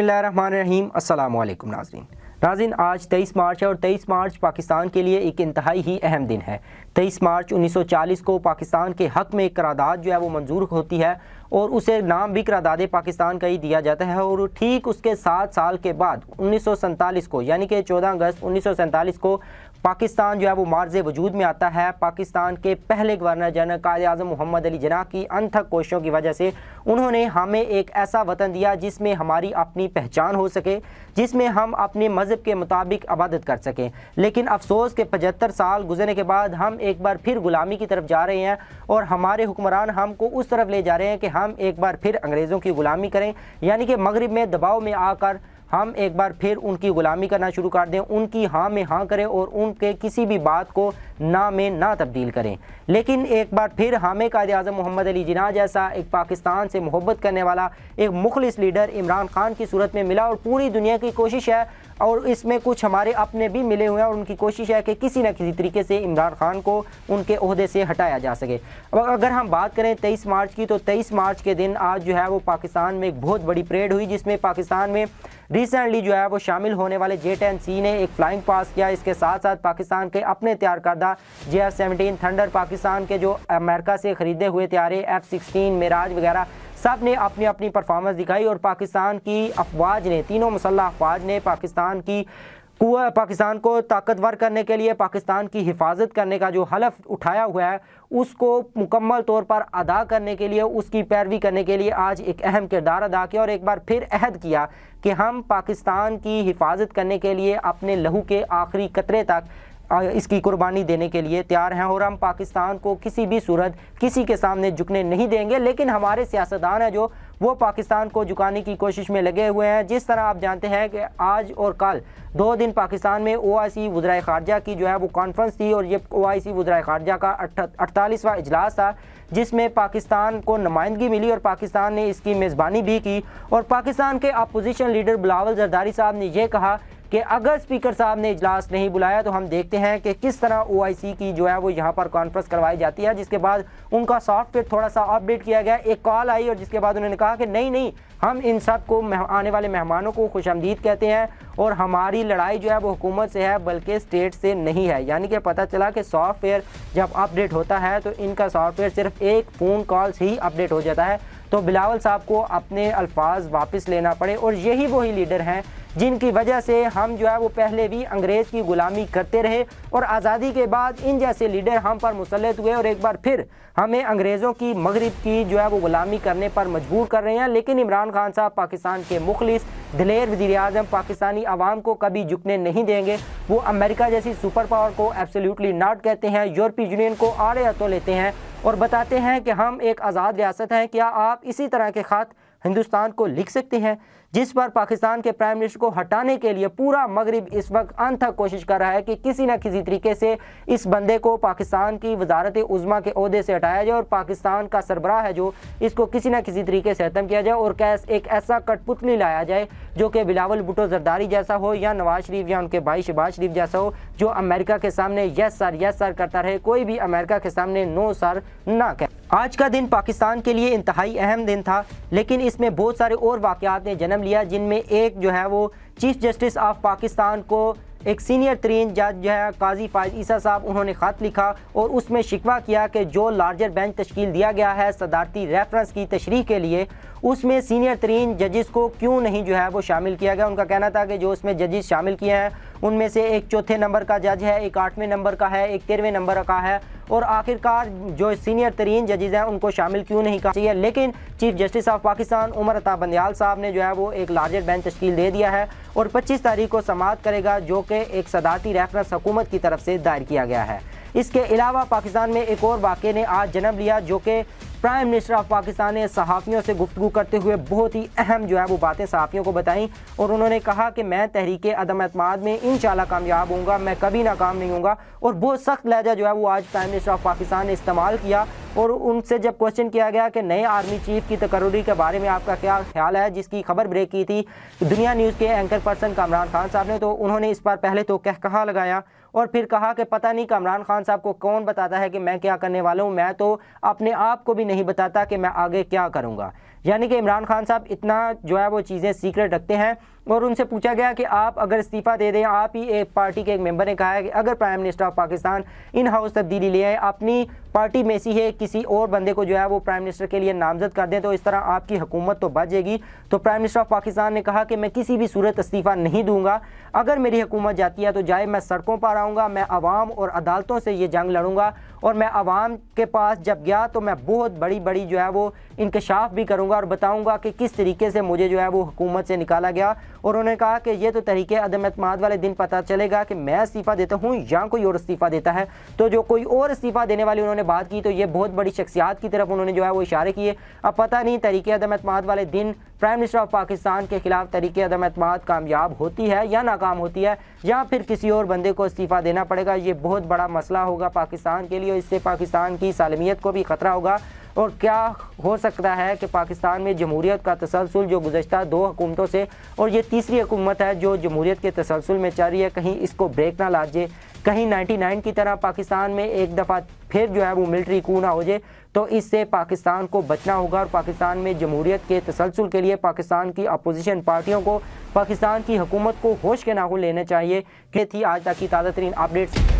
बिस्मिल्लाहिर्रहमानिर्रहीम। अस्सलाम वालेकुम नाज़रीन, आज 23 मार्च है और 23 मार्च पाकिस्तान के लिए एक इंतहाई ही अहम दिन है। 23 मार्च 1940 को पाकिस्तान के हक़ में एक करारदाद जो है वो मंजूर होती है और उसे नाम भी करारदाद पाकिस्तान का ही दिया जाता है। और ठीक उसके 7 साल के बाद 1947 को यानी कि 14 अगस्त 1947 को पाकिस्तान जो है वो मार्ज़ वजूद में आता है। पाकिस्तान के पहले गवर्नर जनरल कायद आज़म मोहम्मद अली जिन्नाह की अनथक कोशिशों की वजह से उन्होंने हमें एक ऐसा वतन दिया जिसमें हमारी अपनी पहचान हो सके, जिसमें हम अपने मज़हब के मुताबिक इबादत कर सकें। लेकिन अफसोस के 75 साल गुजरने के बाद हम एक बार फिर गुलामी की तरफ जा रहे हैं और हमारे हुक्मरान हमको उस तरफ ले जा रहे हैं कि हम एक बार फिर अंग्रेज़ों की गुलामी करें, यानी कि मगरिब में दबाव में आकर हम एक बार फिर उनकी गुलामी करना शुरू कर दें, उनकी हाँ में हाँ करें और उनके किसी भी बात को ना में ना तब्दील करें। लेकिन एक बार फिर हमें कायद आज़म मोहम्मद अली जिन्नाह जैसा एक पाकिस्तान से मोहब्बत करने वाला एक मुखलिस लीडर इमरान खान की सूरत में मिला और पूरी दुनिया की कोशिश है और इसमें कुछ हमारे अपने भी मिले हुए हैं और उनकी कोशिश है कि किसी न किसी तरीके से इमरान खान को उनके ओहदे से हटाया जा सके। अब अगर हम बात करें 23 मार्च की, तो 23 मार्च के दिन आज जो है वो पाकिस्तान में एक बहुत बड़ी परेड हुई, जिसमें पाकिस्तान में रिसेंटली जो है वो शामिल होने वाले J-10C ने एक फ्लाइंग पास किया। इसके साथ साथ पाकिस्तान के अपने तैयार करदा JF-17 थंडर, पाकिस्तान के जो अमेरिका से ख़रीदे हुए तैयारे F-16 मिराज वगैरह सब ने अपनी अपनी परफॉर्मेंस दिखाई और पाकिस्तान की अफवाज ने, तीनों मुसल्लह अफवाज ने पाकिस्तान को ताकतवर करने के लिए, पाकिस्तान की हिफाजत करने का जो हलफ उठाया हुआ है उसको मुकम्मल तौर पर अदा करने के लिए, उसकी पैरवी करने के लिए आज एक अहम किरदार अदा किया और एक बार फिर अहद किया कि हम पाकिस्तान की हिफाजत करने के लिए अपने लहू के आखिरी कतरे तक इसकी कुर्बानी देने के लिए तैयार हैं और हम पाकिस्तान को किसी भी सूरत किसी के सामने झुकने नहीं देंगे। लेकिन हमारे सियासतदान हैं जो वो पाकिस्तान को झुकाने की कोशिश में लगे हुए हैं। जिस तरह आप जानते हैं कि आज और कल 2 दिन पाकिस्तान में OIC वज़राए ख़ारजा की जो है वो कॉन्फ्रेंस थी और ये OIC वज़राए ख़ारजा का 48वां इजलास था, जिसमें पाकिस्तान को नुमाइंदगी मिली और पाकिस्तान ने इसकी मेज़बानी भी की। और पाकिस्तान के अपोजिशन लीडर बिलावल ज़रदारी साहब ने यह कहा कि अगर स्पीकर साहब ने इजलास नहीं बुलाया तो हम देखते हैं कि किस तरह OIC की जो है वो यहाँ पर कॉन्फ्रेंस करवाई जाती है। जिसके बाद उनका सॉफ्टवेयर थोड़ा सा अपडेट किया गया, एक कॉल आई और जिसके बाद उन्होंने कहा कि नहीं हम इन सब को आने वाले मेहमानों को खुशामदीद कहते हैं और हमारी लड़ाई जो है वो हुकूमत से है बल्कि स्टेट से नहीं है। यानी कि पता चला कि सॉफ्टवेयर जब अपडेट होता है तो इनका सॉफ्टवेयर सिर्फ एक फ़ोन कॉल से ही अपडेट हो जाता है। तो बिलावल साहब को अपने अल्फाज वापस लेना पड़े और यही वही लीडर हैं जिनकी वजह से हम जो है वो पहले भी अंग्रेज़ की गुलामी करते रहे और आज़ादी के बाद इन जैसे लीडर हम पर मुसल्लत हुए और एक बार फिर हमें अंग्रेज़ों की मगरिब की जो है वो गुलामी करने पर मजबूर कर रहे हैं। लेकिन इमरान खान साहब पाकिस्तान के मुखलिस दिलेर वज़ीर आज़म पाकिस्तानी आवाम को कभी झुकने नहीं देंगे। वो अमेरिका जैसी सुपर पावर को एब्सोल्युटली नॉट कहते हैं, यूरोपीय यूनियन को आड़े हाथों लेते हैं और बताते हैं कि हम एक आज़ाद रियासत हैं। क्या आप इसी तरह के ख़त हिंदुस्तान को लिख सकते हैं? जिस पर पाकिस्तान के प्राइम मिनिस्टर को हटाने के लिए पूरा मगरिब इस वक्त अनथक कोशिश कर रहा है कि किसी न किसी तरीके से इस बंदे को पाकिस्तान की वजारत उज़्मा के ओहदे से हटाया जाए और पाकिस्तान का सरबराह है जो इसको किसी न किसी तरीके से ख़त्म किया जाए और एक ऐसा कठपुतली लाया जाए जो कि बिलावल भुट्टो ज़रदारी जैसा हो या नवाज शरीफ या उनके भाई शहबाज शरीफ जैसा हो, जो अमेरिका के सामने यस सर करता रहे, कोई भी अमेरिका के सामने नो सर ना कहे। आज का दिन पाकिस्तान के लिए इंतहाई अहम दिन था, लेकिन इसमें बहुत सारे और वाक़यात ने जन्म लिया, जिनमें एक जो है वो चीफ जस्टिस ऑफ पाकिस्तान को एक सीनियर तरीन जज जो है काजी फायद ईसा साहब, उन्होंने ख़त लिखा और उसमें शिकवा किया कि जो लार्जर बेंच तश्कील दिया गया है सदारती रेफरेंस की तशरीह के लिए, उसमें सीनियर तरीन जजेस को क्यों नहीं जो है वो शामिल किया गया। उनका कहना था कि जो उसमें जजेस शामिल किए हैं उनमें से एक 4थे नंबर का जज है, एक 8वें नंबर का है, एक 13वें नंबर का है और आखिरकार जो सीनियर तरीन जजेस हैं उनको शामिल क्यों नहीं करना चाहिए। लेकिन chief justice of Pakistan Umar Ata Bandial साहब ने जो है वो एक लार्जर बेंच तश्कील दे दिया है और 25 तारीख को समाअत करेगा, जो कि एक सदारती रेफरेंस हुकूमत की तरफ से दायर किया गया है। इसके अलावा पाकिस्तान में एक और वाक़े ने आज जन्म लिया, जो कि प्राइम मिनिस्टर ऑफ पाकिस्तान ने सहाफ़ियों से गुफ्तगू करते हुए बहुत ही अहम जो है वो बातें सहाफ़ियों को बताई और उन्होंने कहा कि मैं तहरीक अदम एतमाद में इंशाअल्लाह कामयाब होऊंगा, मैं कभी नाकाम नहीं होऊंगा। और बहुत सख्त लहजा जो है वो आज प्राइम मिनिस्टर ऑफ पाकिस्तान ने इस्तेमाल किया और उनसे जब क्वेश्चन किया गया कि नए आर्मी चीफ की तकर्री के बारे में आपका क्या ख्याल है, जिसकी खबर ब्रेक की थी दुनिया न्यूज़ के एंकर पर्सन कामरान खान साहब ने, तो उन्होंने इस पर पहले तो कहकहा लगाया और फिर कहा कि पता नहीं कामरान खान साहब को कौन बताता है कि मैं क्या करने वाला हूँ, मैं तो अपने आप को भी नहीं बताता कि मैं आगे क्या करूँगा। यानी कि इमरान खान साहब इतना जो है वो चीज़ें सीक्रेट रखते हैं। और उनसे पूछा गया कि आप अगर इस्तीफ़ा दे दें, आप ही एक पार्टी के एक मेंबर ने कहा है कि अगर prime minister of Pakistan in house तब्दीली ले आए, अपनी पार्टी में से है किसी और बंदे को जो है वो प्राइम मिनिस्टर के लिए नामजद कर दें, तो इस तरह आपकी हुकूमत तो बच जाएगी। तो प्राइम मिनिस्टर ऑफ पाकिस्तान ने कहा कि मैं किसी भी सूरत इस्तीफ़ा नहीं दूंगा, अगर मेरी हुकूमत जाती है तो जाए मैं सड़कों पर आऊँगा, मैं आवाम और अदालतों से ये जंग लड़ूंगा, और मैं आवाम के पास जब गया तो मैं बहुत बड़ी जो है वो इंकशाफ भी करूँगा और बताऊँगा कि किस तरीके से मुझे जो है वो हुकूमत से निकाला गया। और उन्होंने कहा कि ये तो तरीके अदम एतमाद वाले दिन पता चलेगा कि मैं इस्तीफ़ा देता हूँ या कोई और इस्तीफ़ा देता है। तो जो कोई और इस्तीफ़ा देने वाली उन्होंने बात की, तो ये बहुत बड़ी शख्सियात की तरफ उन्होंने जो है वो इशारे किए। अब पता नहीं तरीके अदम एतमाद वाले दिन प्राइम मिनिस्टर ऑफ पाकिस्तान के खिलाफ तरीके अदम एतमाद कामयाब होती है या नाकाम होती है, या फिर किसी और बंदे को इस्तीफ़ा देना पड़ेगा। ये बहुत बड़ा मसला होगा पाकिस्तान के लिए, और इससे पाकिस्तान की सालमियत को भी ख़तरा होगा। और क्या हो सकता है कि पाकिस्तान में जमहूरियत का तसलसल जो गुज़श्ता 2 हुकूमतों से, और ये तीसरी हुकूमत है जो जमहूरियत के तसलसल में चल रही है, कहीं इसको ब्रेक ना ला जाए, कहीं 99 की तरह पाकिस्तान में एक दफ़ा फिर जो है वो मिलिट्री कू ना हो जाए। तो इससे पाकिस्तान को बचना होगा, और पाकिस्तान में जमहूरियत के तसलसल के लिए पाकिस्तान की अपोजिशन पार्टियों को, पाकिस्तान की हुकूमत को होश के नाखून लेने चाहिए। कि थी आज तक की ताज़ा तरीन अपडेट्स।